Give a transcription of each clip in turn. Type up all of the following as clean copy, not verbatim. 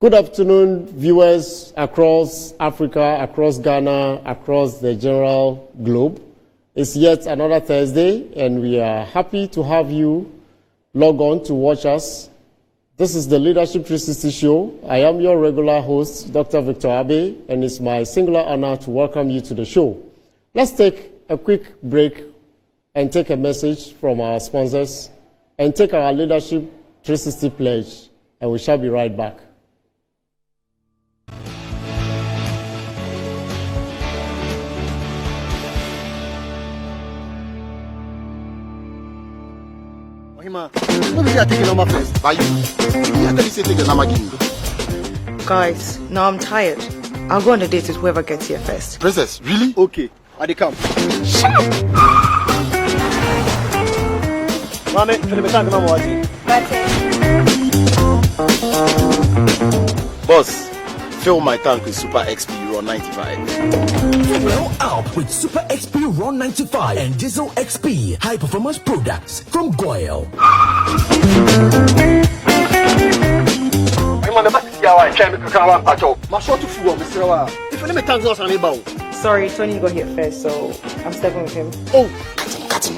Good afternoon, viewers across Africa, across Ghana, across the general globe. It's yet another Thursday, and we are happy to have you log on to watch us. This is the Leadership 360 show. I am your regular host, Dr. Victor Abe, and it's my singular honor to welcome you to the show. Let's take a quick break and take a message from our sponsors and take our Leadership 360 pledge, and we shall be right back. Guys, now I'm tired. I'll go on a date with whoever gets here first. Princess, really? Okay, I dey come. Shut up! Mame, Boss, fill my tank with Super XP Raw 95. Well up with Super XP Raw 95 and Diesel XP high performance products from Goyle. Sorry, Tony got here first, so I'm stepping with him. Oh, cut him.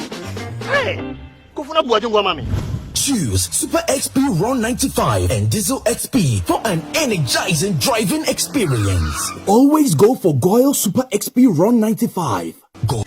Hey, go for mami. Choose Super XP Raw 95 and Diesel XP for an energizing driving experience. Always go for Goyle Super XP Raw 95. Go.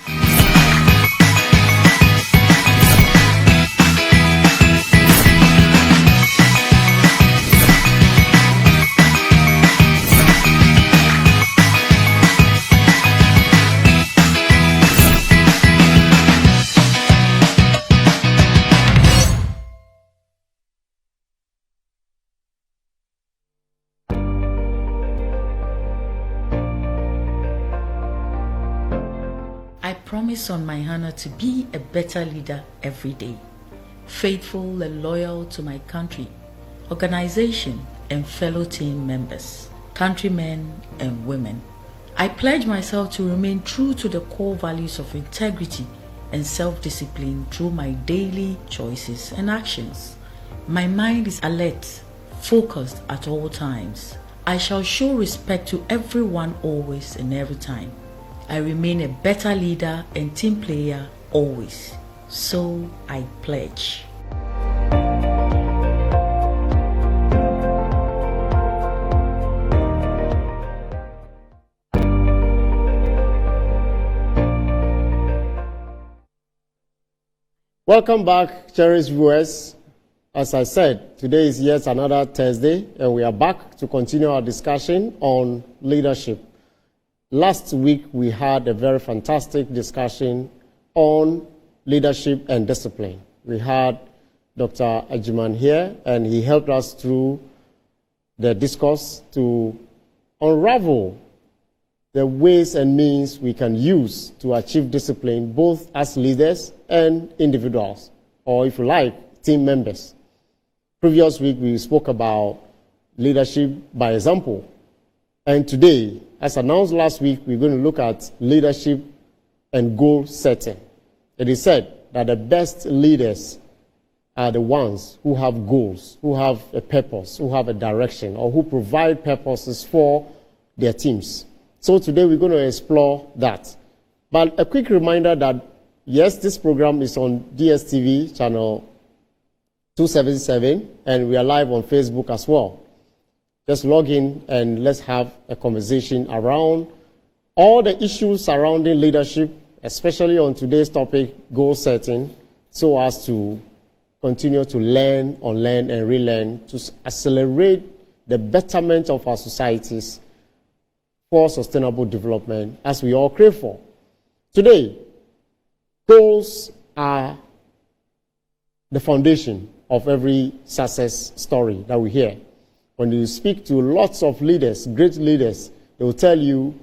I promise on my honor to be a better leader every day, faithful and loyal to my country, organization, and fellow team members, countrymen and women. I pledge myself to remain true to the core values of integrity and self-discipline through my daily choices and actions. My mind is alert, focused at all times. I shall show respect to everyone always and every time. I remain a better leader and team player always. So I pledge. Welcome back, cherished viewers. As I said, today is yet another Thursday, and we are back to continue our discussion on leadership. Last week, we had a very fantastic discussion on leadership and discipline. We had Dr. Ajiman here, and he helped us through the discourse to unravel the ways and means we can use to achieve discipline, both as leaders and individuals, or if you like, team members. Previous week, we spoke about leadership by example. And today, as announced last week, we're going to look at leadership and goal setting. It is said that the best leaders are the ones who have goals, who have a purpose, who have a direction, or who provide purposes for their teams. So today we're going to explore that. But a quick reminder that, yes, this program is on DSTV channel 277, and we are live on Facebook as well. Just log in and let's have a conversation around all the issues surrounding leadership, especially on today's topic, goal setting, so as to continue to learn, unlearn, and relearn to accelerate the betterment of our societies for sustainable development, as we all crave for. Today, goals are the foundation of every success story that we hear. When you speak to lots of leaders, great leaders, they will tell you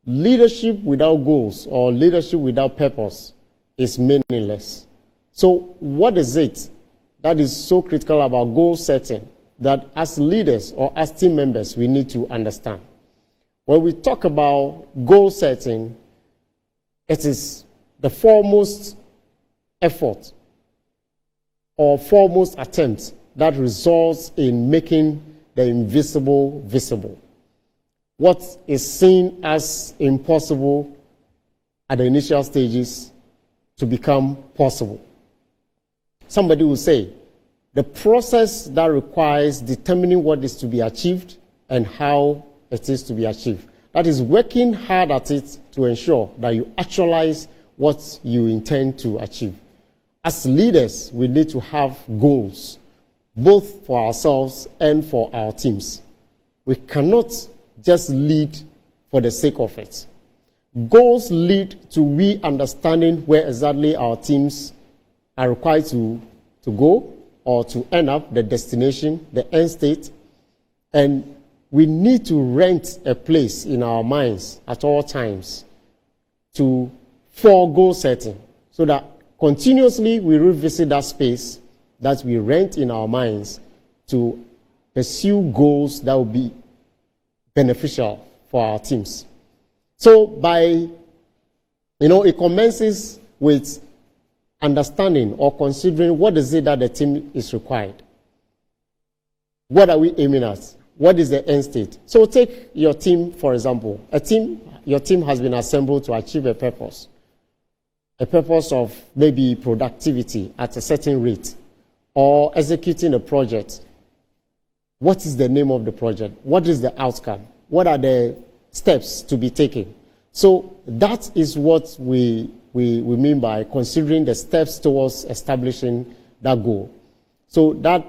leadership without goals or leadership without purpose is meaningless. So what is it that is so critical about goal setting that as leaders or as team members we need to understand? When we talk about goal setting, it is the foremost effort or foremost attempt that results in making the invisible visible. What is seen as impossible at the initial stages to become possible. Somebody will say, the process that requires determining what is to be achieved and how it is to be achieved. That is working hard at it to ensure that you actualize what you intend to achieve. As leaders, we need to have goals, both for ourselves and for our teams. We cannot just lead for the sake of it. Goals lead to we understanding where exactly our teams are required to go or to end up, the destination, the end state. And we need to rent a place in our minds at all times for goal setting, so that continuously we revisit that space that we rent in our minds to pursue goals that will be beneficial for our teams. So it commences with understanding or considering what is it that the team is required. What are we aiming at? What is the end state? So take your team, for example. Your team has been assembled to achieve a purpose of maybe productivity at a certain rate or executing a project. What is the name of the project? What is the outcome? What are the steps to be taken? So that is what we mean by considering the steps towards establishing that goal. So that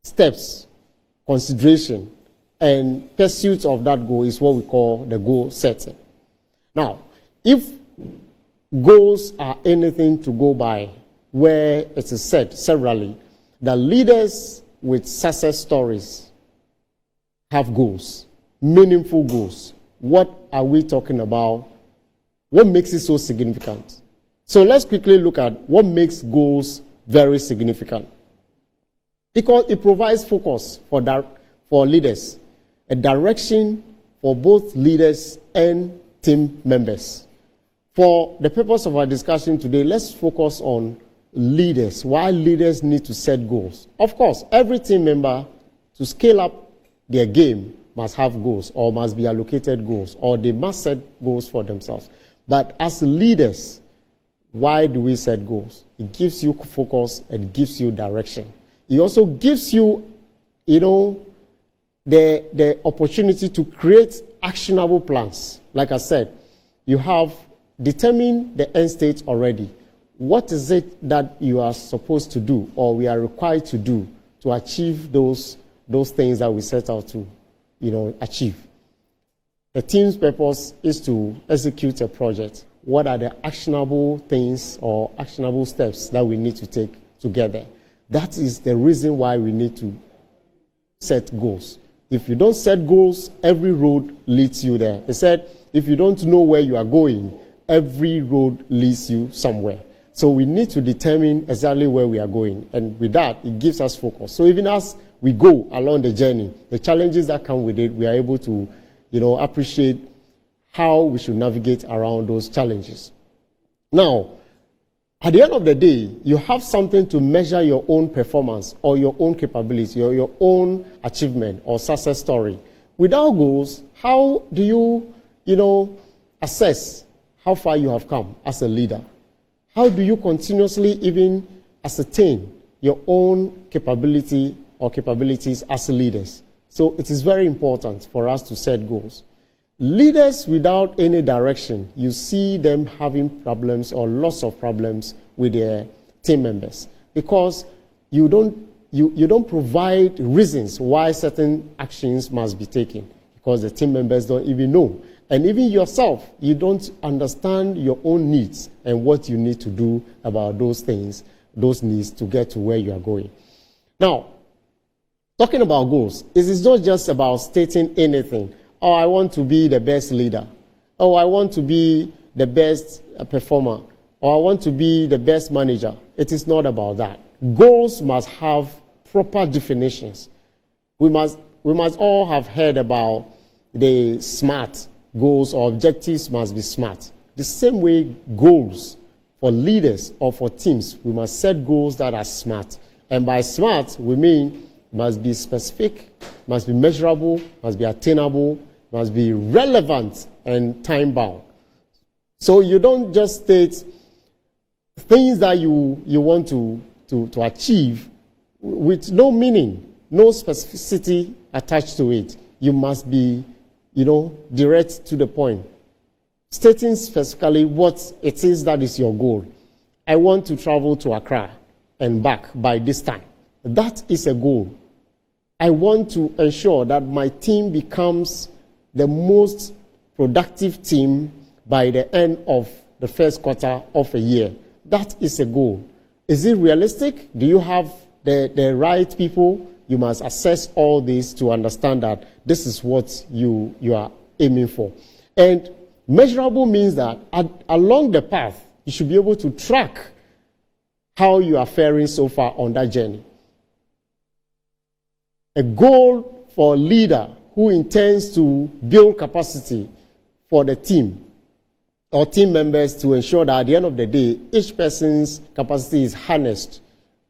steps, consideration, and pursuit of that goal is what we call the goal setting. Now, if goals are anything to go by, where it is said severally that leaders with success stories have goals, meaningful goals. What are we talking about? What makes it so significant? So let's quickly look at what makes goals very significant. Because it provides focus for leaders, a direction for both leaders and team members. For the purpose of our discussion today, let's focus on leaders, why leaders need to set goals. Of course, every team member, to scale up their game, must have goals or must be allocated goals, or they must set goals for themselves. But as leaders, why do we set goals? It gives you focus and gives you direction. It also gives you, the opportunity to create actionable plans. Like I said, you have determined the end state already. What is it that you are supposed to do or we are required to do to achieve those things that we set out to, achieve? The team's purpose is to execute a project. What are the actionable things or actionable steps that we need to take together? That is the reason why we need to set goals. If you don't set goals, every road leads you there. It said, if you don't know where you are going, every road leads you somewhere. So we need to determine exactly where we are going. And with that, it gives us focus. So even as we go along the journey, the challenges that come with it, we are able to, appreciate how we should navigate around those challenges. Now, at the end of the day, you have something to measure your own performance or your own capability or your own achievement or success story. Without goals, how do you, assess how far you have come as a leader? How do you continuously even ascertain your own capability or capabilities as leaders? So it is very important for us to set goals. Leaders without any direction, you see them having problems or lots of problems with their team members because you don't provide reasons why certain actions must be taken because the team members don't even know. And even yourself, you don't understand your own needs and what you need to do about those things, those needs to get to where you are going. Now, talking about goals, it is not just about stating anything. Oh, I want to be the best leader. Oh, I want to be the best performer. Or I want to be the best manager. It is not about that. Goals must have proper definitions. We must all have heard about the SMART goals or objectives must be SMART. The same way goals for leaders or for teams, we must set goals that are SMART. And by SMART, we mean must be specific, must be measurable, must be attainable, must be relevant and time-bound. So you don't just state things that you want to achieve with no meaning, no specificity attached to it. You must be, direct to the point, stating specifically what it is that is your goal. I want to travel to Accra and back by this time. That is a goal. I want to ensure that my team becomes the most productive team by the end of the first quarter of a year. That is a goal. Is it realistic? Do you have the right people? You must assess all this to understand that this is what you are aiming for. And measurable means that along the path, you should be able to track how you are faring so far on that journey. A goal for a leader who intends to build capacity for the team or team members to ensure that at the end of the day, each person's capacity is harnessed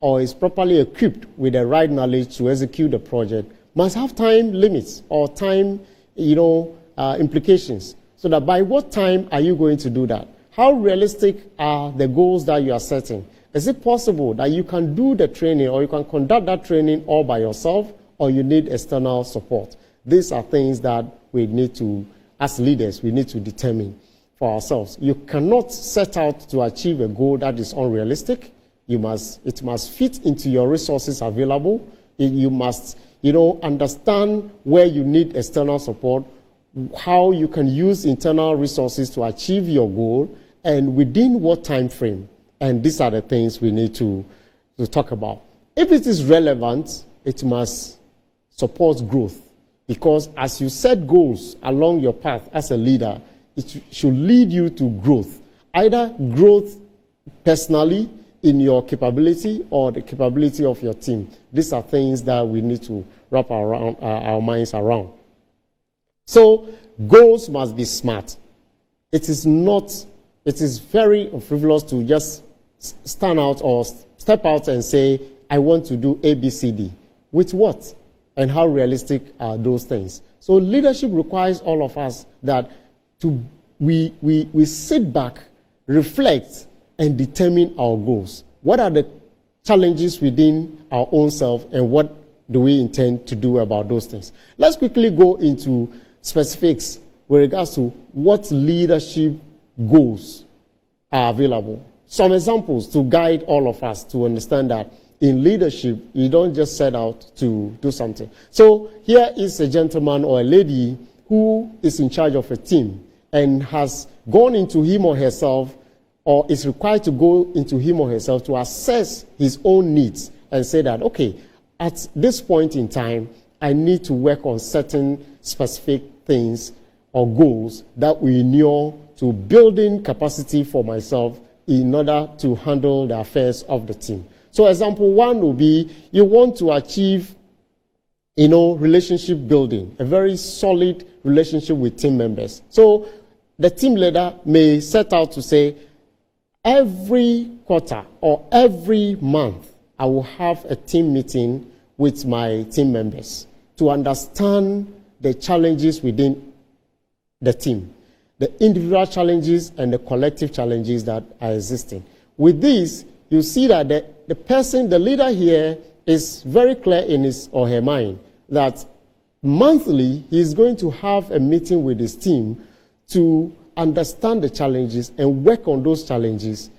or is properly equipped with the right knowledge to execute the project must have time limits or time, implications. So that by what time are you going to do that? How realistic are the goals that you are setting? Is it possible that you can do the training or you can conduct that training all by yourself, or you need external support? These are things that we need to, as leaders, we need to determine for ourselves. You cannot set out to achieve a goal that is unrealistic. It must fit into your resources available. You must, understand where you need external support, how you can use internal resources to achieve your goal, and within what time frame. And these are the things we need to talk about. If it is relevant, it must support growth. Because as you set goals along your path as a leader, it should lead you to growth. Either growth personally in your capability or the capability of your team. These are things that we need to wrap our minds around. So goals must be smart. It is very frivolous to just stand out or step out and say, I want to do A, B, C, D. With what? And how realistic are those things? So leadership requires all of us that we sit back, reflect, and determine our goals. What are the challenges within our own self, and what do we intend to do about those things? Let's quickly go into specifics with regards to what leadership goals are available. Some examples to guide all of us to understand that in leadership, you don't just set out to do something. So here is a gentleman or a lady who is in charge of a team and has gone into him or herself, or is required to go into him or herself to assess his own needs and say that, okay, at this point in time, I need to work on certain specific things or goals that will inure to building capacity for myself in order to handle the affairs of the team. So example one will be, you want to achieve, relationship building, a very solid relationship with team members. So the team leader may set out to say, every quarter or every month, I will have a team meeting with my team members to understand the challenges within the team, the individual challenges and the collective challenges that are existing. With this, you see that the leader here is very clear in his or her mind that monthly he is going to have a meeting with his team to understand the challenges and work on those challenges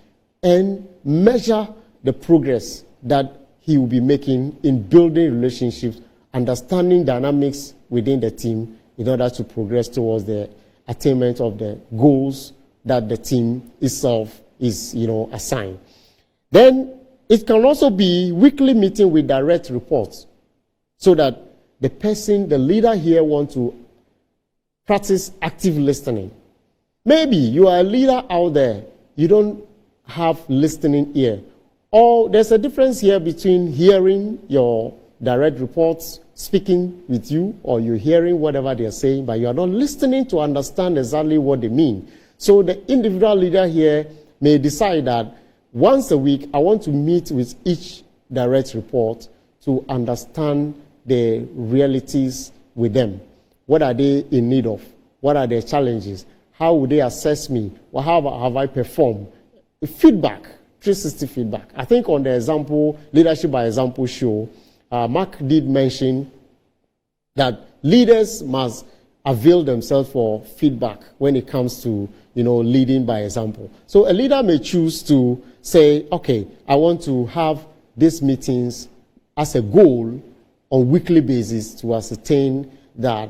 and measure the progress that he will be making in building relationships, understanding dynamics within the team in order to progress towards the attainment of the goals that the team itself is, assigned. Then it can also be weekly meeting with direct reports so that the leader here wants to practice active listening. Maybe you are a leader out there, you don't have listening ear. Or there's a difference here between hearing your direct reports speaking with you, or you're hearing whatever they're saying, but you are not listening to understand exactly what they mean. So the individual leader here may decide that once a week, I want to meet with each direct report to understand the realities with them. What are they in need of? What are their challenges? How would they assess me? Well, how have I performed? Feedback, 360 feedback. I think on the example, Leadership by Example show, Mark did mention that leaders must avail themselves for feedback when it comes to, leading by example. So a leader may choose to say, okay, I want to have these meetings as a goal on weekly basis to ascertain that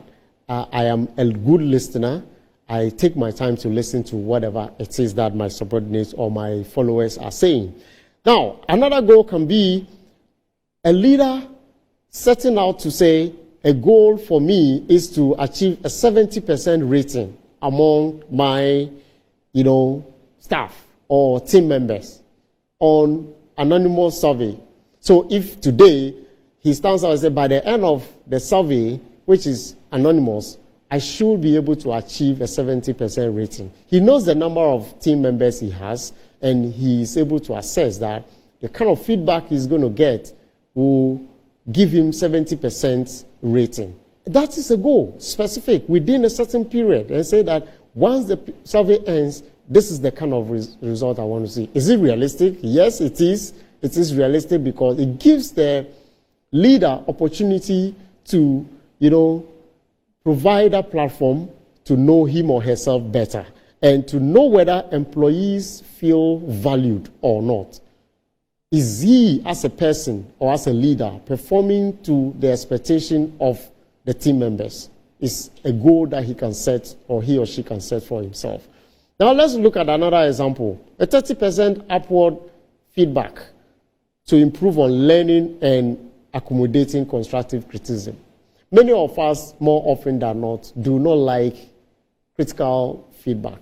I am a good listener. I take my time to listen to whatever it is that my subordinates or my followers are saying. Now, another goal can be a leader setting out to say, a goal for me is to achieve a 70% rating among my, staff or team members on anonymous survey. So if today he stands out and says, by the end of the survey, which is anonymous, I should be able to achieve a 70% rating. He knows the number of team members he has, and he is able to assess that the kind of feedback he's going to get will give him 70% rating. That is a goal, specific, within a certain period, and say that once the survey ends, this is the kind of result I want to see. Is it realistic? Yes, it is. It is realistic because it gives the leader opportunity to, provide a platform to know him or herself better and to know whether employees feel valued or not. Is he, as a person or as a leader, performing to the expectation of the team members? Is a goal that he can set or he or she can set for himself. Now let's look at another example. A 30% upward feedback to improve on learning and accommodating constructive criticism. Many of us, more often than not, do not like critical feedback.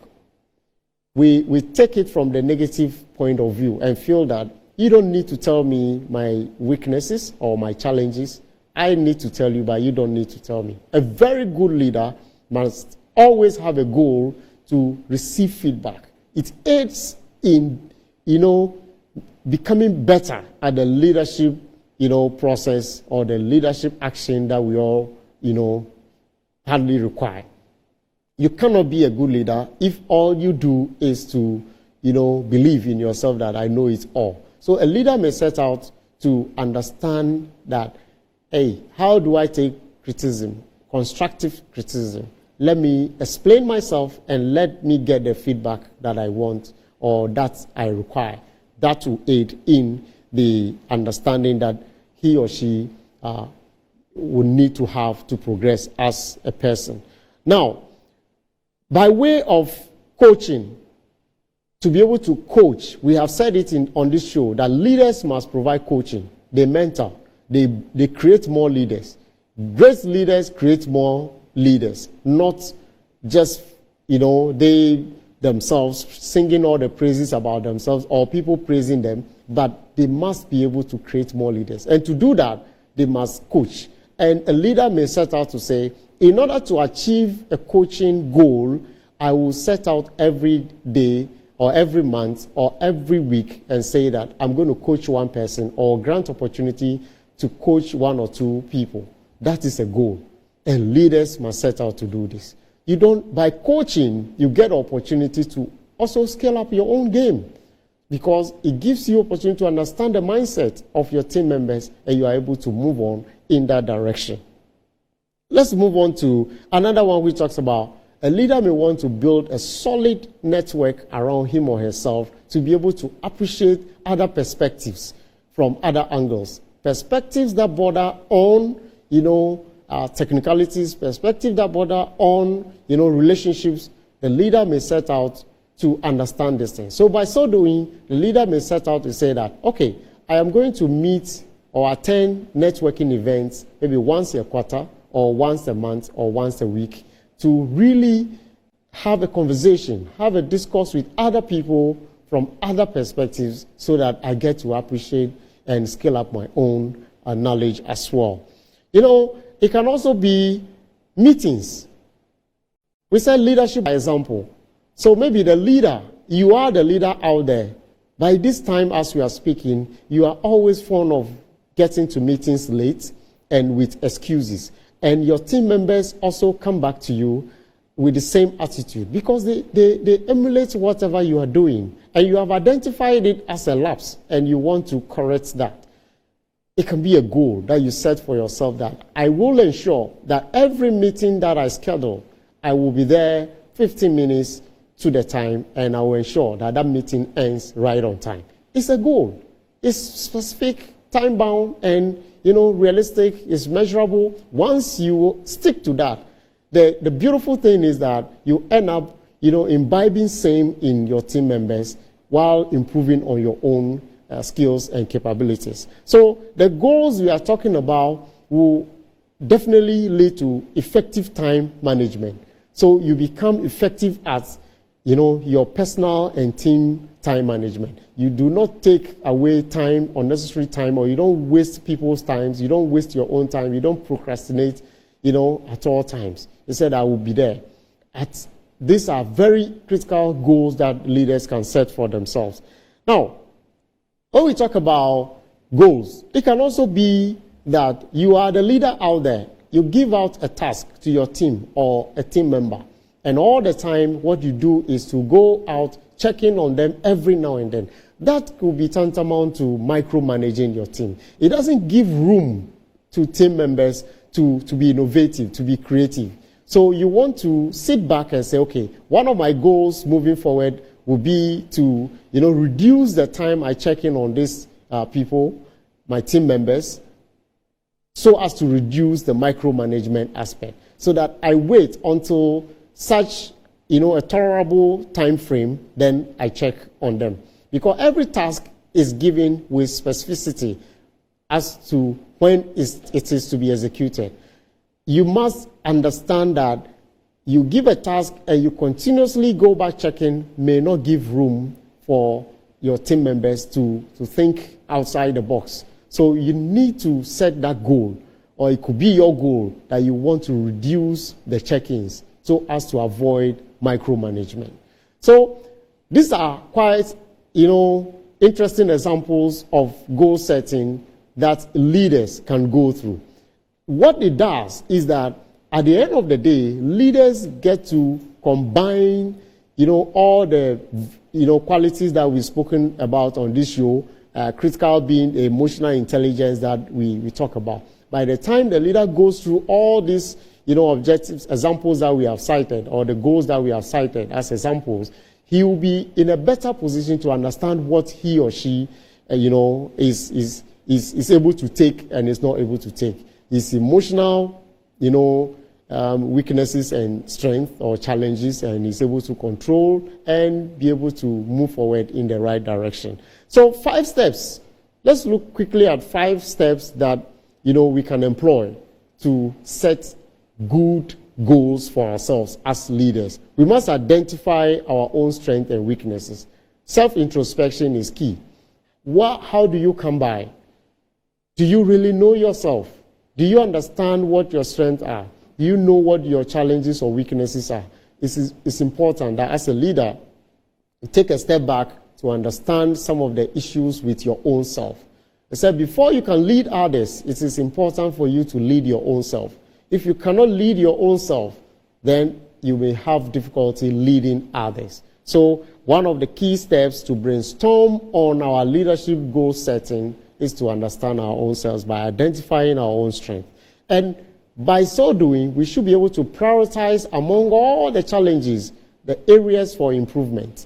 We take it from the negative point of view and feel that you don't need to tell me my weaknesses or my challenges. I need to tell you, but you don't need to tell me. A very good leader must always have a goal to receive feedback. It aids in, becoming better at the leadership, process or the leadership action that we all, hardly require. You cannot be a good leader if all you do is to, believe in yourself that I know it all. So a leader may set out to understand that, hey, how do I take criticism, constructive criticism? Let me explain myself and let me get the feedback that I want or that I require. That will aid in the understanding that he or she will need to have to progress as a person. Now, by way of coaching, to be able to coach, we have said it on this show that leaders must provide coaching. They mentor. They create more leaders. Great leaders create more leaders, not just, they themselves singing all the praises about themselves or people praising them, but they must be able to create more leaders. And to do that, they must coach. And a leader may set out to say, in order to achieve a coaching goal, I will set out every day or every month or every week and say that I'm going to coach one person or grant opportunity to coach one or two people. That is a goal. And leaders must set out to do this. By coaching, you get opportunity to also scale up your own game because it gives you opportunity to understand the mindset of your team members and you are able to move on in that direction. Let's move on to another one which talks about a leader may want to build a solid network around him or herself to be able to appreciate other perspectives from other angles. Perspectives that border on, technicalities, perspective that border on, relationships. The leader may set out to understand these things. So by so doing, the leader may set out to say that, okay, I am going to meet or attend networking events maybe once a quarter or once a month or once a week to really have a conversation, have a discourse with other people from other perspectives so that I get to appreciate and scale up my own knowledge as well. It can also be meetings. We said leadership by example. So maybe the leader, you are the leader out there. By this time as we are speaking, you are always fond of getting to meetings late and with excuses. And your team members also come back to you with the same attitude because they emulate whatever you are doing. And you have identified it as a lapse and you want to correct that. It can be a goal that you set for yourself that I will ensure that every meeting that I schedule, I will be there 15 minutes to the time and I will ensure that that meeting ends right on time. It's a goal. It's specific, time bound, and realistic. It's measurable. Once you stick to that, the beautiful thing is that you end up imbibing same in your team members while improving on your own skills and capabilities. So the goals we are talking about will definitely lead to effective time management. So you become effective at your personal and team time management. You do not take away time, unnecessary time, or you don't waste people's times. You don't waste your own time. You don't procrastinate, at all times. He said, I will be there. These are very critical goals that leaders can set for themselves. Now, when we talk about goals, it can also be that you are the leader out there. You give out a task to your team or a team member. And all the time, what you do is to go out, check in on them every now and then. That could be tantamount to micromanaging your team. It doesn't give room to team members to be innovative, to be creative. So you want to sit back and say, okay, one of my goals moving forward will be to, reduce the time I check in on these people, my team members, so as to reduce the micromanagement aspect, so that I wait until such, a tolerable time frame, then I check on them. Because every task is given with specificity as to when it is to be executed. You must understand that you give a task and you continuously go back checking may not give room for your team members to think outside the box. So you need to set that goal, or it could be your goal that you want to reduce the check-ins so as to avoid micromanagement. So these are quite, interesting examples of goal setting that leaders can go through. What it does is that at the end of the day, leaders get to combine, all the, qualities that we've spoken about on this show, critical being emotional intelligence that we talk about. By the time the leader goes through all these, objectives, examples that we have cited, or the goals that we have cited as examples, he will be in a better position to understand what he or she, is able to take and is not able to take. His emotional, weaknesses and strength or challenges, and is able to control and be able to move forward in the right direction. So 5 steps. Let's look quickly at 5 steps that, we can employ to set good goals for ourselves as leaders. We must identify our own strengths and weaknesses. Self-introspection is key. How do you come by? Do you really know yourself? Do you understand what your strengths are? Do you know what your challenges or weaknesses are? It's important that as a leader, you take a step back to understand some of the issues with your own self. I said before you can lead others, it is important for you to lead your own self. If you cannot lead your own self, then you may have difficulty leading others. So one of the key steps to brainstorm on our leadership goal setting is to understand our own selves by identifying our own strength. And by so doing, we should be able to prioritize among all the challenges, the areas for improvement.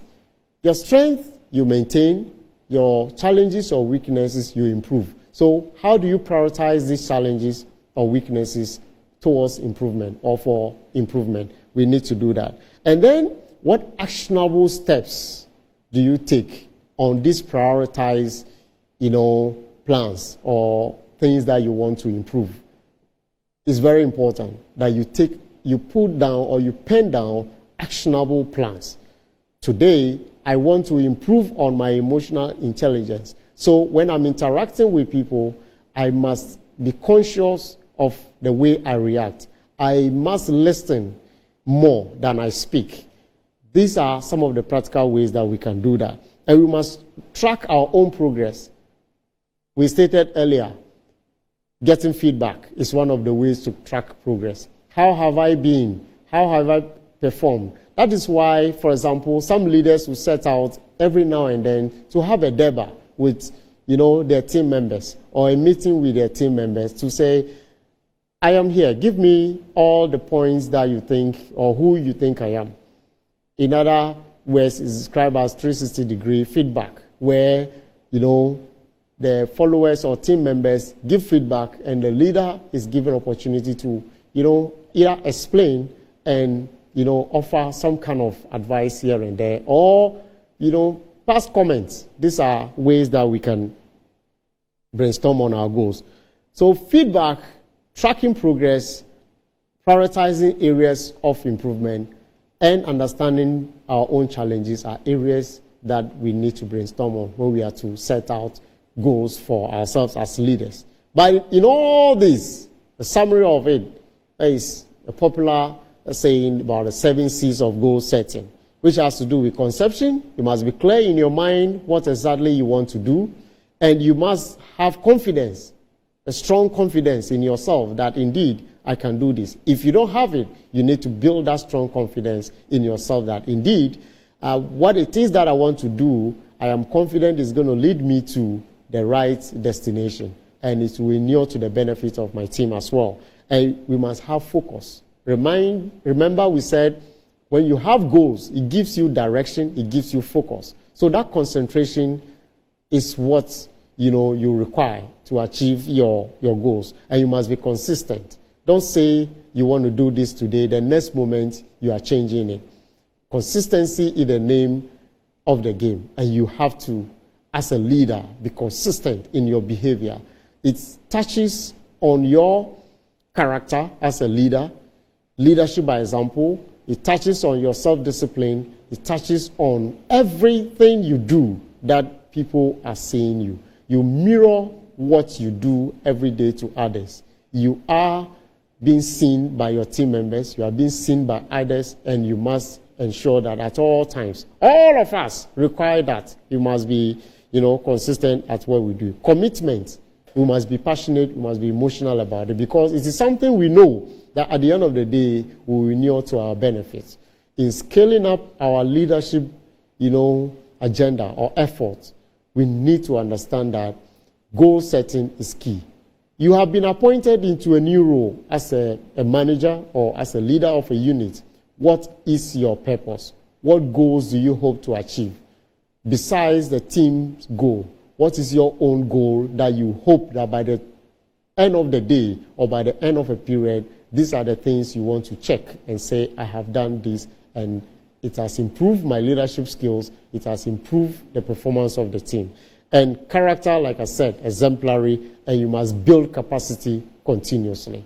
Your strength, you maintain. Your challenges or weaknesses, you improve. So how do you prioritize these challenges or weaknesses towards improvement or for improvement? We need to do that. And then what actionable steps do you take on these prioritized, plans or things that you want to improve? It's very important that you put down or you pen down actionable plans. Today, I want to improve on my emotional intelligence. So when I'm interacting with people, I must be conscious of the way I react. I must listen more than I speak. These are some of the practical ways that we can do that. And we must track our own progress. We stated earlier getting feedback is one of the ways to track progress. How have I been? How have I performed? That is why, for example, some leaders will set out every now and then to have a deba with, their team members or a meeting with their team members to say, I am here. Give me all the points that you think or who you think I am. In other words, it's described as 360-degree feedback, where, the followers or team members give feedback and the leader is given opportunity to, either explain and, offer some kind of advice here and there or, pass comments. These are ways that we can brainstorm on our goals. So feedback, tracking progress, prioritizing areas of improvement, and understanding our own challenges are areas that we need to brainstorm on when we are to set out goals for ourselves as leaders. But in all this, the summary of it is a popular saying about the 7 C's of goal setting, which has to do with conception. You must be clear in your mind what exactly you want to do, and you must have confidence, a strong confidence in yourself that indeed I can do this. If you don't have it, you need to build that strong confidence in yourself that indeed what it is that I want to do, I am confident is going to lead me to the right destination, and it will inure to the benefit of my team as well. And we must have focus. Remember we said when you have goals, it gives you direction, it gives you focus. So that concentration is what you require to achieve your goals, and you must be consistent. Don't say you want to do this today, the next moment you are changing it. Consistency is the name of the game, and you have to, as a leader, be consistent in your behavior. It touches on your character as a leader, leadership by example. It touches on your self-discipline. It touches on everything you do that people are seeing you. You mirror what you do every day to others. You are being seen by your team members. You are being seen by others, and you must ensure that at all times, all of us require that. You must be, consistent at what we do. Commitment. We must be passionate. We must be emotional about it, because it is something we know that at the end of the day will inure to our benefits. In scaling up our leadership, agenda or effort, we need to understand that goal setting is key. You have been appointed into a new role as a manager or as a leader of a unit. What is your purpose? What goals do you hope to achieve? Besides the team's goal, what is your own goal that you hope that by the end of the day or by the end of a period, these are the things you want to check and say, I have done this and it has improved my leadership skills, it has improved the performance of the team. And character, like I said, exemplary, and you must build capacity continuously.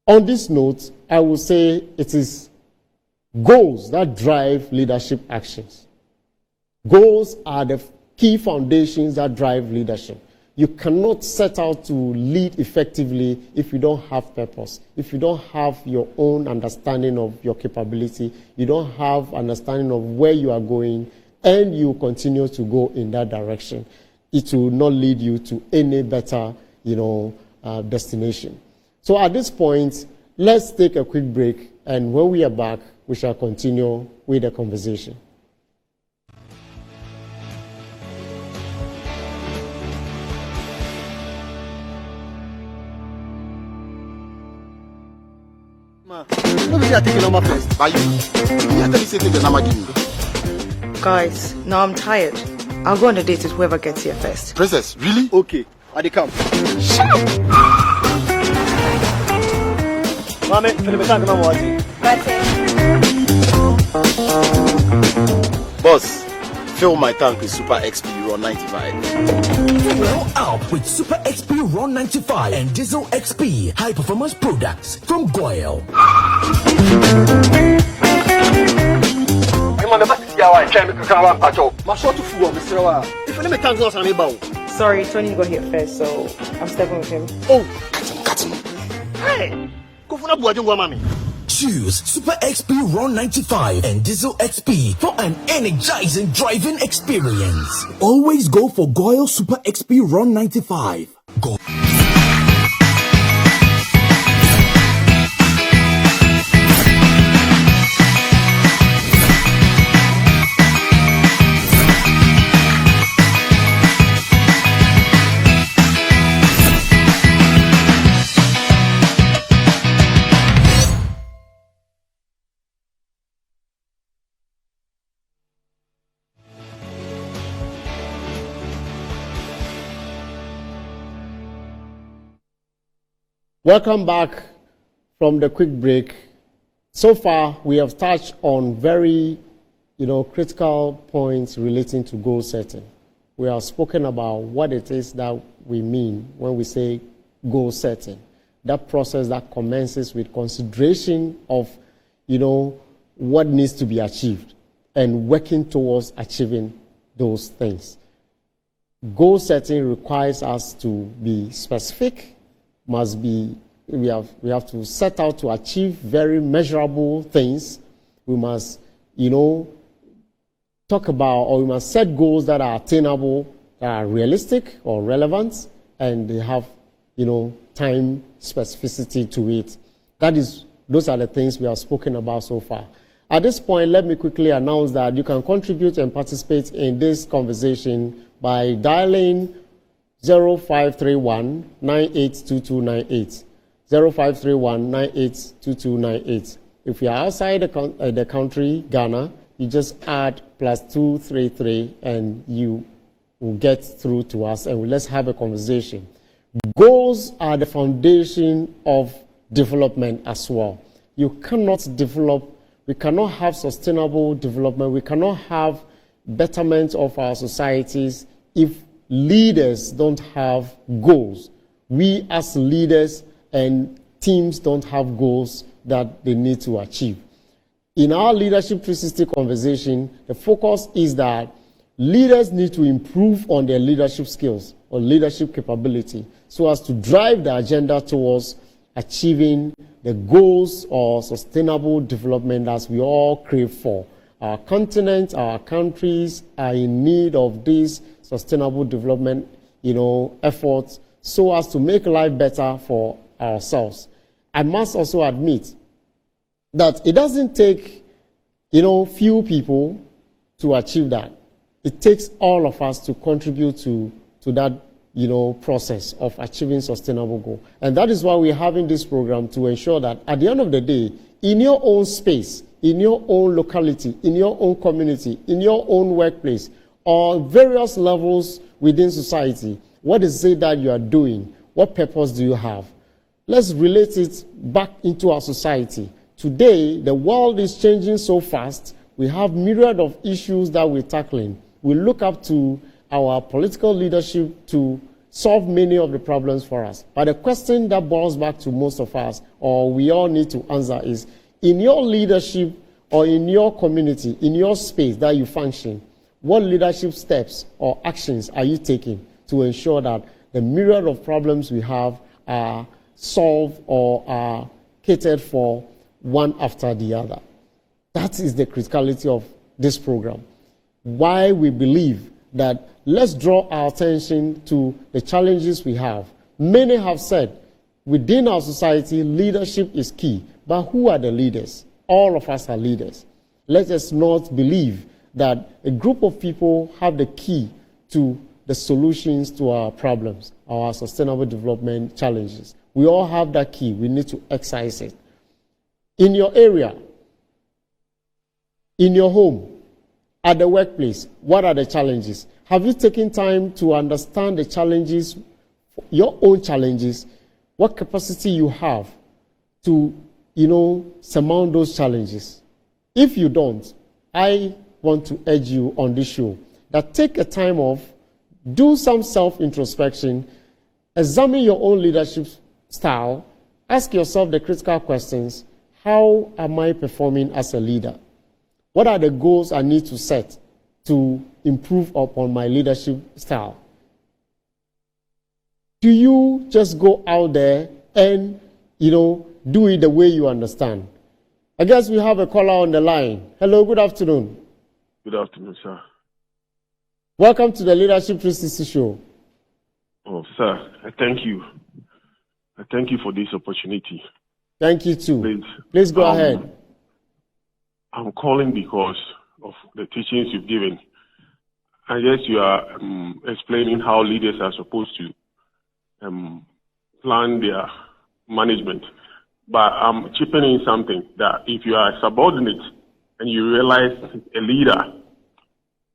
On this note, I will say it is goals that drive leadership actions. Goals are the key foundations that drive leadership. You cannot set out to lead effectively if you don't have purpose, if you don't have your own understanding of your capability, you don't have understanding of where you are going, and you continue to go in that direction. It will not lead you to any better, destination. So at this point, let's take a quick break, and when we are back, we shall continue with the conversation. Guys, now I'm tired. I'll go on a date with whoever gets here first. Princess, really? Okay, I come. Shut up! Mame, feel me talking about Boss, fill my tank with Super XP Ron 95. Well up with Super XP Ron 95 and Diesel XP high performance products from Goyle. Sorry, Tony got here first, so I'm stepping with him. Oh, cut him. Hey, Kufuna Buajungwa Mami. Choose Super XP Ron 95 and Diesel XP for an energizing driving experience. Always go for Goyle Super XP Ron 95. Go. Welcome back from the quick break. So far, we have touched on very, critical points relating to goal setting. We have spoken about what it is that we mean when we say goal setting. That process that commences with consideration of, what needs to be achieved and working towards achieving those things. Goal setting requires us to be specific, we have to set out to achieve very measurable things. We must, talk about, or we must set goals that are attainable, that are realistic or relevant, and they have, time specificity to it. Those are the things we have spoken about so far. At this point, let me quickly announce that you can contribute and participate in this conversation by dialing 0531 982298. 0531 982298. If you are outside the country, Ghana, you just add +233 and you will get through to us, and let's have a conversation. Goals are the foundation of development as well. We cannot have sustainable development, we cannot have betterment of our societies if leaders don't have goals. We as leaders and teams don't have goals that they need to achieve. In our Leadership 360 conversation, the focus is that leaders need to improve on their leadership skills or leadership capability so as to drive the agenda towards achieving the goals or sustainable development as we all crave for. Our continent, our countries are in need of these sustainable development, efforts so as to make life better for ourselves. I must also admit that it doesn't take, few people to achieve that. It takes all of us to contribute to that, process of achieving sustainable goal. And that is why we're having this program, to ensure that at the end of the day, in your own space, in your own locality, in your own community, in your own workplace, or various levels within society, what is it that you are doing? What purpose do you have? Let's relate it back into our society. Today, the world is changing so fast. We have myriad of issues that we're tackling. We look up to our political leadership to solve many of the problems for us. But the question that boils back to most of us, or we all need to answer, is in your leadership or in your community, in your space that you function, what leadership steps or actions are you taking to ensure that the myriad of problems we have are solved or are catered for one after the other? That is the criticality of this program. Why we believe that let's draw our attention to the challenges we have. Many have said within our society, leadership is key. But who are the leaders? All of us are leaders. Let us not believe that a group of people have the key to the solutions to our problems, our sustainable development challenges. We all have that key. We need to exercise it. In your area, in your home, at the workplace, what are the challenges? Have you taken time to understand the challenges, your own challenges, what capacity you have to, surmount those challenges? If you don't, I want to urge you on this show that take a time off, do some self-introspection, examine your own leadership style, ask yourself the critical questions. How am I performing as a leader? What are the goals I need to set to improve upon my leadership style? Do you just go out there and, do it the way you understand? I guess we have a caller on the line. Hello, good afternoon. Good afternoon, sir. Welcome to the Leadership 360 show. Oh, sir, I thank you. I thank you for this opportunity. Thank you too. Please go ahead. I'm calling because of the teachings you've given. I guess you are explaining how leaders are supposed to plan their management. But I'm chipping in something that if you are a subordinate and you realize a leader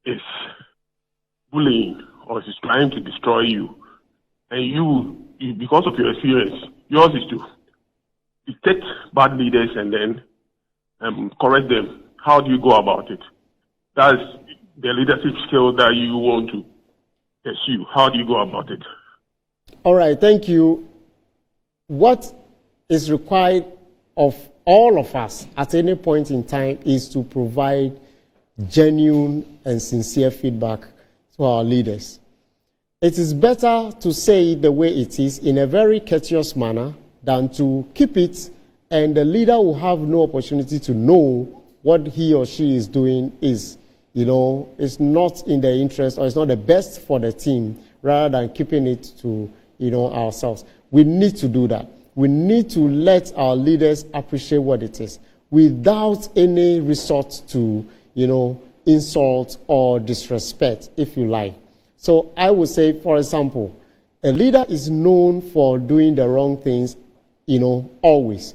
is bullying or is trying to destroy you, and you because of your experience, Yours is to detect bad leaders and then correct them. How do you go about it? That's the leadership skill that you want to pursue. How do you go about it? All right, thank you. What is required of all of us at any point in time is to provide genuine and sincere feedback to our leaders. It is better to say it the way it is in a very courteous manner than to keep it and the leader will have no opportunity to know what he or she is doing is, is not in their interest or it's not the best for the team rather than keeping it to, ourselves. We need to do that. We need to let our leaders appreciate what it is without any resort to, insult or disrespect, if you like. So I would say, for example, a leader is known for doing the wrong things, always.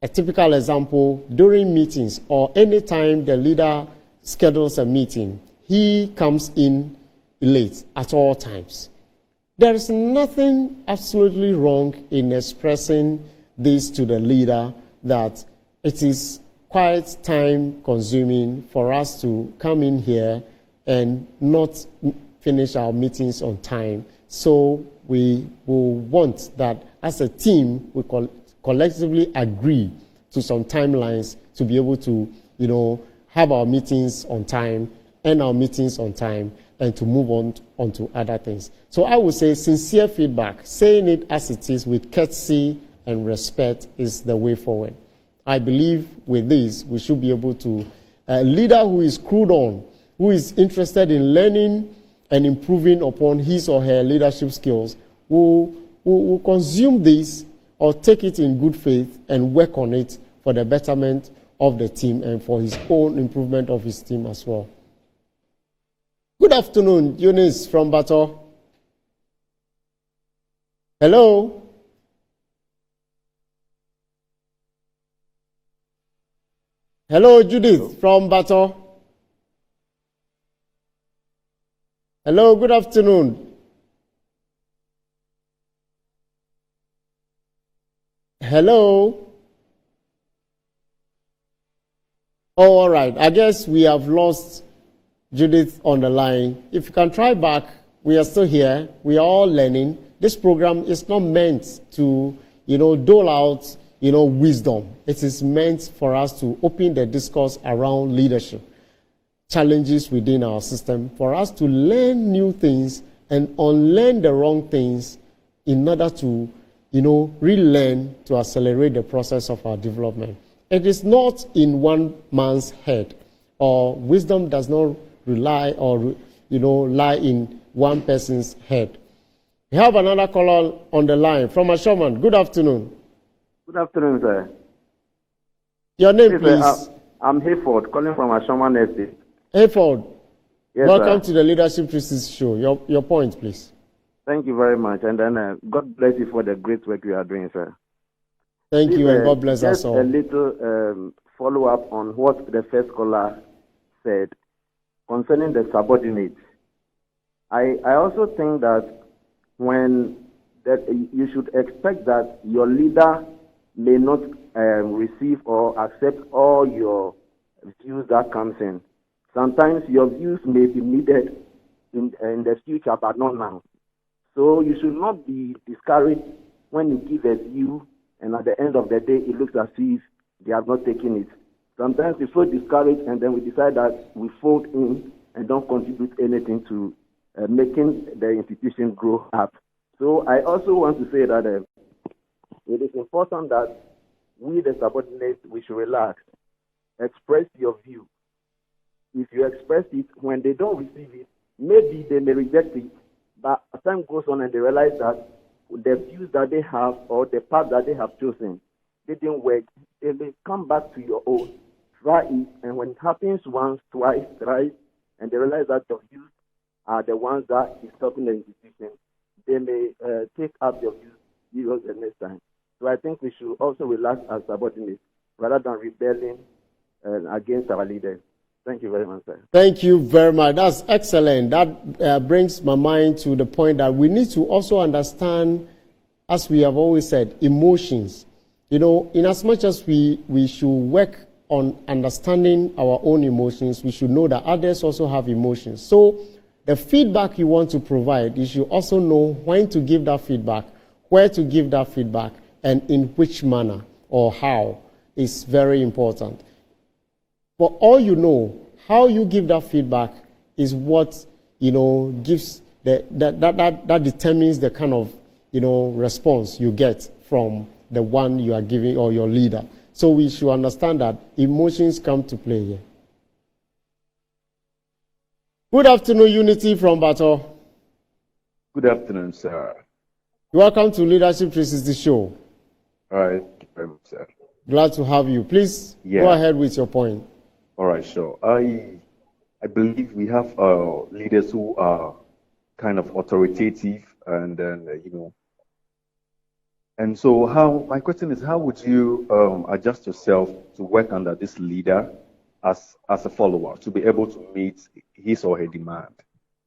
A typical example, during meetings or any time the leader schedules a meeting, he comes in late at all times. There is nothing absolutely wrong in expressing this to the leader that it is quite time consuming for us to come in here and not finish our meetings on time. So we will want that as a team, we collectively agree to some timelines to be able to, have our meetings on time, end our meetings on time, and to move on to other things. So I would say sincere feedback, saying it as it is with courtesy and respect is the way forward. I believe with this, we should be able to, a leader who is screwed on, who is interested in learning and improving upon his or her leadership skills, will consume this or take it in good faith and work on it for the betterment of the team and for his own improvement of his team as well. Good afternoon, Eunice from Bato. Hello. Hello, Judith from Bato. Hello, good afternoon. Hello. Oh, all right. I guess we have lost Judith on the line. If you can try back, we are still here. We are all learning. This program is not meant to, dole out, wisdom. It is meant for us to open the discourse around leadership, challenges within our system, for us to learn new things and unlearn the wrong things in order to, relearn to accelerate the process of our development. It is not in one man's head, or wisdom does not rely or, lie in one person's head. We have another caller on the line from Ashoman. Good afternoon. Good afternoon, sir. Your name, Yes, please. Sir, I'm Hayford, calling from Ashoman Estate. Hayford, Yes, welcome sir. to the Leadership 360 show. Your point, please. Thank you very much, and then God bless you for the great work you are doing, sir. Thank you, and God bless us just all. a little follow-up on what the first caller said concerning the subordinates. I also think that you should expect that your leader may not receive or accept all your views that comes in. Sometimes your views may be needed in the future, but not now. So you should not be discouraged when you give a view and at the end of the day it looks as if they have not taken it. Sometimes we feel discouraged and then we decide that we fold in and don't contribute anything to making the institution grow up. So I also want to say that it is important that we, the subordinates, we should relax. Express your view. If you express it, when they don't receive it, maybe they may reject it, but as time goes on and they realize that the views that they have or the path that they have chosen didn't work, they may come back to your own, try it, and when it happens once, twice, thrice, and they realize that your views are the ones that is stopping the institution, they may take up your views the next time. So I think we should also relax as subordinates rather than rebelling against our leaders. Thank you very much, sir. Thank you very much. That's excellent. That brings my mind to the point that we need to also understand as we have always said, emotions. In as much as we should work on understanding our own emotions, we should know that others also have emotions. So the feedback you want to provide, you should also know when to give that feedback, where to give that feedback, and in which manner or how is very important. For all you know, how you give that feedback is what, gives that determines the kind of, response you get from the one you are giving or your leader. So we should understand that emotions come to play here. Good afternoon, Unity from Bato. Good afternoon, sir. Welcome to Leadership 360 Show. All right, thank you very much, sir. Glad to have you. Please go ahead with your point. All right, sure. I believe we have leaders who are kind of authoritative, and then and so my question is, how would you adjust yourself to work under this leader as a follower, to be able to meet his or her demand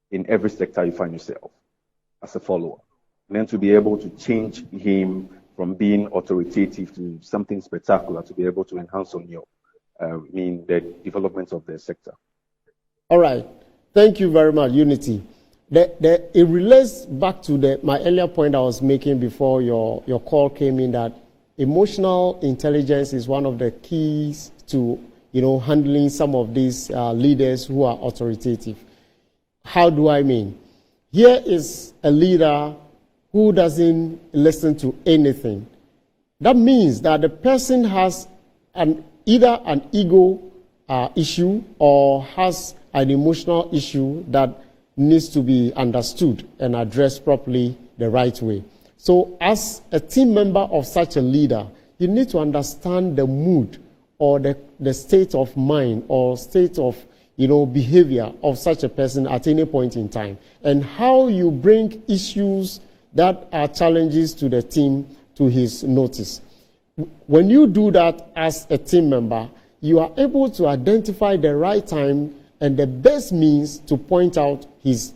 in every sector you find yourself as a follower, and then to be able to change him from being authoritative to something spectacular, to be able to enhance on your the development of the sector? All right. Thank you very much, Unity. It relates back to my earlier point I was making before your call came in, that emotional intelligence is one of the keys to handling some of these leaders who are authoritative. How do I mean? Here is a leader who doesn't listen to anything. That means that the person has either an ego issue or has an emotional issue that needs to be understood and addressed properly the right way. So as a team member of such a leader, you need to understand the mood or the state of mind or state of behavior of such a person at any point in time, and how you bring issues that are challenges to the team to his notice. When you do that as a team member, you are able to identify the right time and the best means to point out his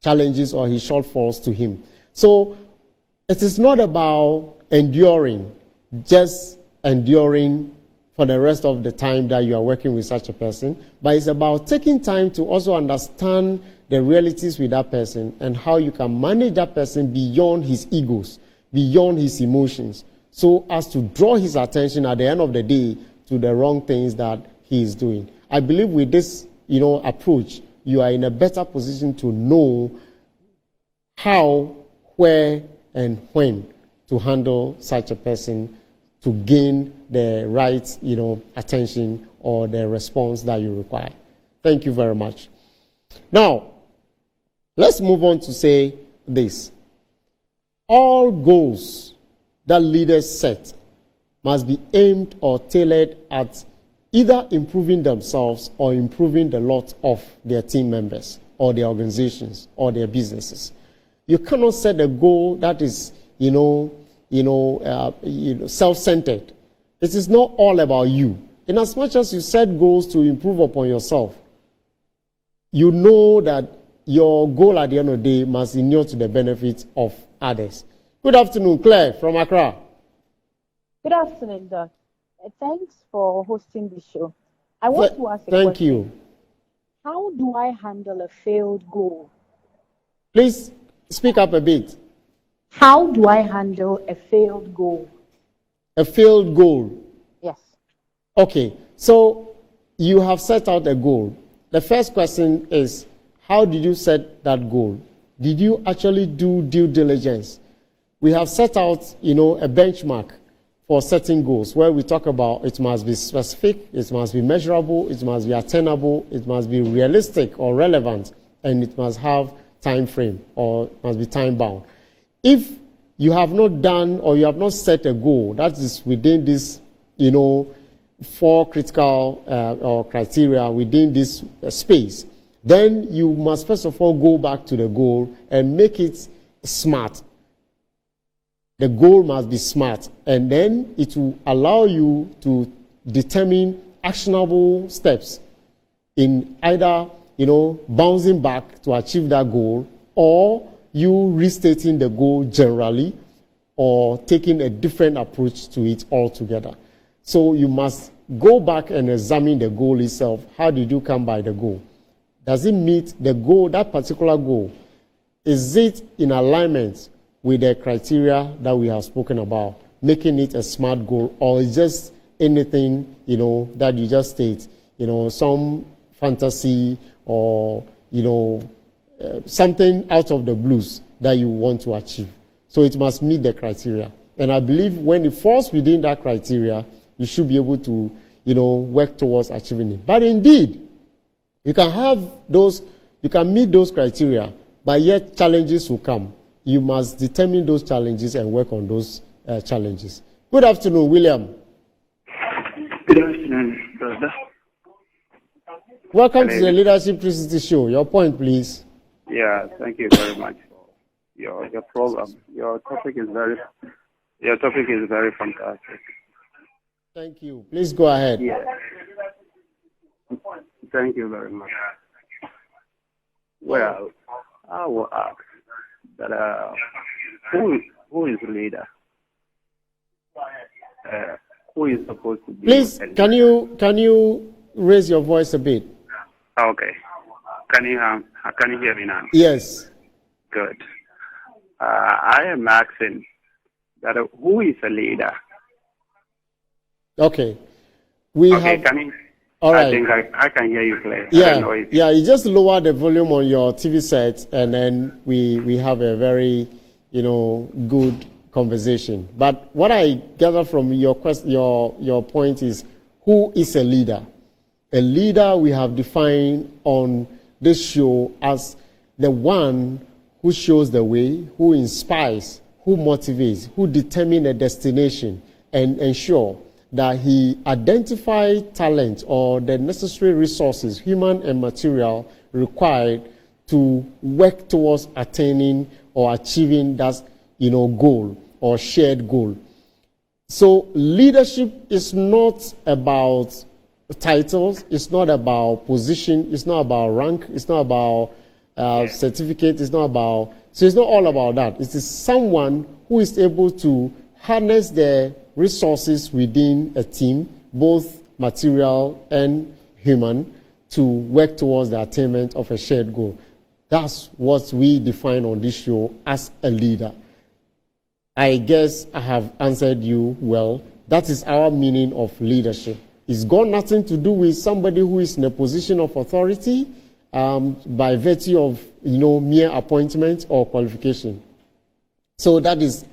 challenges or his shortfalls to him. So it is not about just enduring for the rest of the time that you are working with such a person, but it's about taking time to also understand the realities with that person and how you can manage that person beyond his egos, beyond his emotions, so as to draw his attention at the end of the day to the wrong things that he is doing. I believe with this, approach, you are in a better position to know how, where, and when to handle such a person to gain the right, attention or the response that you require. Thank you very much. Now, let's move on to say this. All goals that leaders set must be aimed or tailored at either improving themselves or improving the lot of their team members or their organizations or their businesses. You cannot set a goal that is, self-centered. It is not all about you. In as much as you set goals to improve upon yourself, you know that your goal at the end of the day must inure to the benefit of others. Good afternoon, Claire from Accra. Good afternoon, Doc. Thanks for hosting the show. I want to ask a question. Thank you. How do I handle a failed goal? Please speak up a bit. How do I handle a failed goal? A failed goal? Yes. Okay, so you have set out a goal. The first question is, how did you set that goal? Did you actually do due diligence? We have set out, a benchmark for setting goals, where we talk about it must be specific, it must be measurable, it must be attainable, it must be realistic or relevant, and it must have time frame or must be time bound. If you have not done or you have not set a goal that is within this, 4 critical or criteria within this space, then you must first of all go back to the goal and make it smart. The goal must be smart, and then it will allow you to determine actionable steps in either, bouncing back to achieve that goal, or you restating the goal generally or taking a different approach to it altogether. So you must go back and examine the goal itself. How did you come by the goal? Does it meet the goal, that particular goal? Is it in alignment with the criteria that we have spoken about, making it a SMART goal, or is just anything, that you just state, some fantasy or, something out of the blues that you want to achieve? So it must meet the criteria. And I believe when it falls within that criteria, you should be able to, work towards achieving it. But indeed, you can meet those criteria, but yet challenges will come. You must determine those challenges and work on those challenges. Good afternoon, William. Good afternoon, brother. Welcome to the Leadership 360 Show. Your point, please. Yeah, thank you very much for your program. Your topic is very fantastic. Thank you. Please go ahead. Yeah. Thank you very much. Well, I will ask that who is the leader? Who is supposed to be? Please, can you raise your voice a bit? Okay. Can you hear me now? Yes. Good. I am asking that who is a leader? Okay. All right. I think I can hear you clearly. Yeah. You just lower the volume on your TV set, and then we have a very, good conversation. But what I gather from your point is, who is a leader? A leader we have defined on this show as the one who shows the way, who inspires, who motivates, who determines a destination and ensure that he identifies talent or the necessary resources, human and material, required to work towards attaining or achieving that goal or shared goal. So leadership is not about titles, it's not about position, it's not about rank, it's not about certificate, it's not all about that. It is someone who is able to harness the resources within a team, both material and human, to work towards the attainment of a shared goal. That's what we define on this show as a leader. I guess I have answered you well. That is our meaning of leadership. It's got nothing to do with somebody who is in a position of authority by virtue of mere appointment or qualification. So that is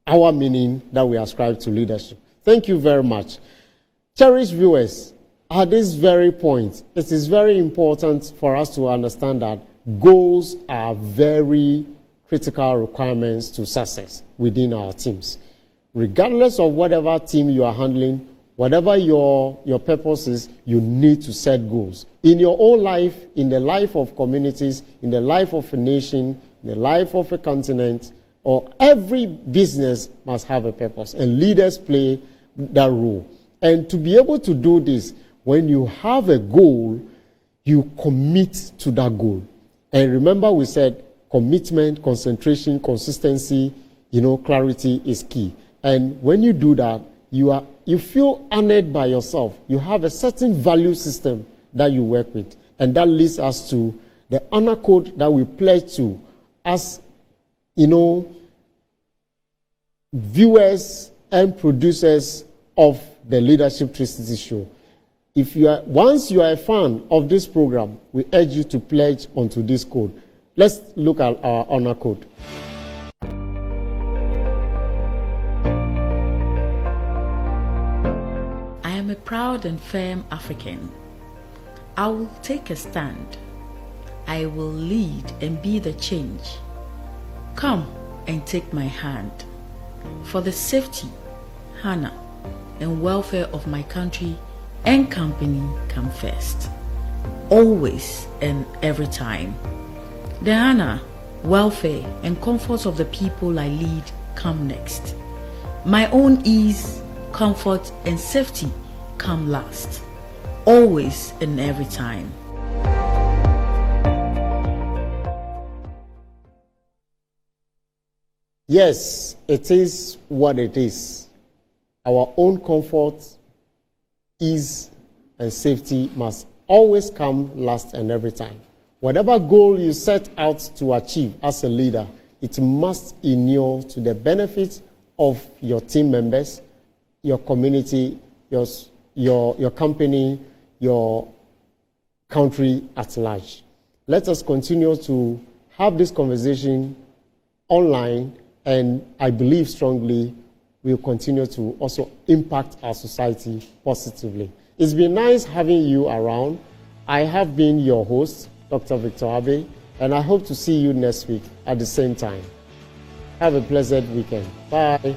our meaning that we ascribe to leadership. Thank you very much. Cherished viewers, at this very point, it is very important for us to understand that goals are very critical requirements to success within our teams. Regardless of whatever team you are handling, whatever your purpose is, you need to set goals. In your own life, in the life of communities, in the life of a nation, in the life of a continent, or every business must have a purpose, and leaders play that role. And to be able to do this, when you have a goal, you commit to that goal. And remember we said commitment, concentration, consistency, clarity is key. And when you do that, you feel honored by yourself. You have a certain value system that you work with. And that leads us to the honor code that we pledge to as viewers and producers of the Leadership 360 Show. Once you are a fan of this program, we urge you to pledge onto this code. Let's look at our honor code. I am a proud and firm African. I will take a stand. I will lead and be the change. Come and take my hand. For the safety, honor, and welfare of my country and company come first. Always and every time. The honor, welfare, and comfort of the people I lead come next. My own ease, comfort, and safety come last. Always and every time. Yes, it is what it is. Our own comfort, ease, and safety must always come last and every time. Whatever goal you set out to achieve as a leader, it must inure to the benefit of your team members, your community, your company, your country at large. Let us continue to have this conversation online, and I believe strongly we'll continue to also impact our society positively. It's been nice having you around. I have been your host, Dr. Victor Abe, and I hope to see you next week at the same time. Have a pleasant weekend. Bye.